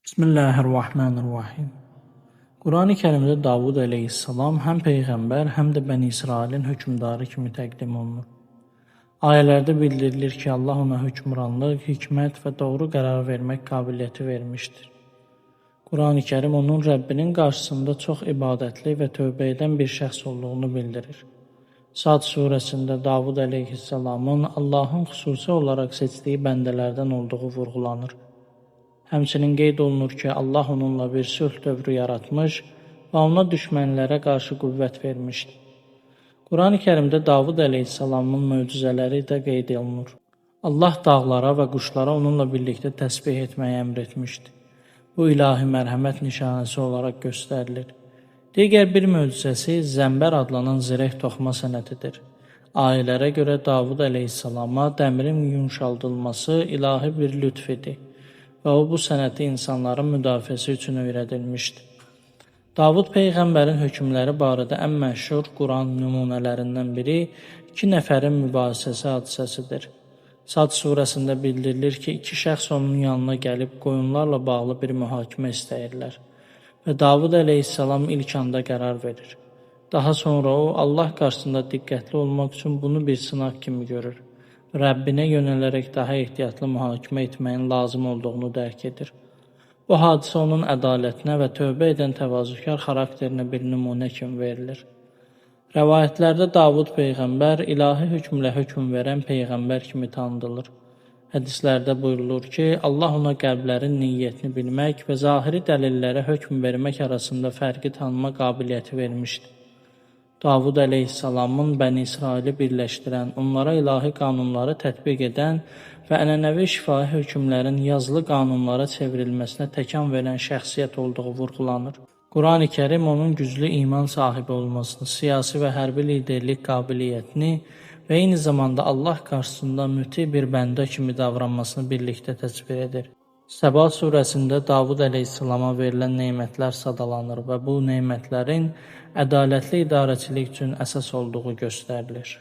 Bismillahirrahmanirrahim. Qurani Kərimdə Davud əleyhissalam həm peyğəmbər, həm də Bəni İsrailin hökmdarı kimi təqdim olunur. Ayələrdə bildirilir ki, Allah ona hökmranlıq, hikmət və doğru qərar vermək qabiliyyəti vermişdir. Qurani Kərim onun Rəbbinin qarşısında çox ibadətli və tövbə edən bir şəxs olduğunu bildirir. Sad surəsində Davud əleyhissalamın Allahın xüsusi olaraq seçdiyi bəndələrdən olduğu vurğulanır. Həmçinin qeyd olunur ki, Allah onunla bir sülh dövrü yaratmış və ona düşmənlərə qarşı qüvvət vermişdi. Qurani Kərimdə Davud əleyhissalamın möcüzələri də qeyd olunur. Allah dağlara və quşlara onunla birlikdə təsbih etməyi əmr etmişdi. Bu ilahi mərhəmət nişanəsi olaraq göstərilir. Digər bir möcüzəsi zəmbər adlanan zirək toxuma sənətidir. Ayələrə görə Davud əleyhissalama dəmirin yumşaldılması ilahi bir lütf idi və o bu sənəti insanların müdafiəsi üçün öyrədilmişdi. Davud peyğəmbərin hökmləri barədə ən məşhur Quran nümunələrindən biri 2 nəfərin mübahisəsi hadisəsidir. Sad surəsində bildirilir ki, 2 şəxs onun yanına gəlib qoyunlarla bağlı bir mühakimə istəyirlər və Davud əleyhissalam ilk anda qərar verir. Daha sonra o, Allah qarşısında diqqətli olmaq üçün bunu bir sınaq kimi görür. Rəbbinə yönələrək daha ehtiyatlı mühakimə etməyin lazım olduğunu dərk edir. Bu hadisə onun ədalətinə və tövbə edən təvazökar xarakterinə bir nümunə kimi verilir. Rəvayətlərdə Davud peyğəmbər ilahi hökmlə hökm verən peyğəmbər kimi tanıdılır. Hədislərdə buyurulur ki, Allah ona qəlblərin niyyətini bilmək və zahiri dəlillərə hökm vermək arasında fərqi tanıma qabiliyyəti vermişdir. Davud əleyhissalamın Bəni İsraili birləşdirən, onlara ilahi qanunları tətbiq edən və ənənəvi şifahi hökmlərin yazılı qanunlara çevrilməsinə təkan verən şəxsiyyət olduğu vurğulanır. Qurani Kərim onun güclü iman sahibi olmasını, siyasi və hərbi liderlik qabiliyyətini və eyni zamanda Allah qarşısında müti bir bəndə kimi davranmasını birlikdə təsvir edir. Səba surəsində Davud əleyhissalama verilən nemətlər sadalanır və bu nemətlərin ədalətli idarəçilik üçün əsas olduğu göstərilir.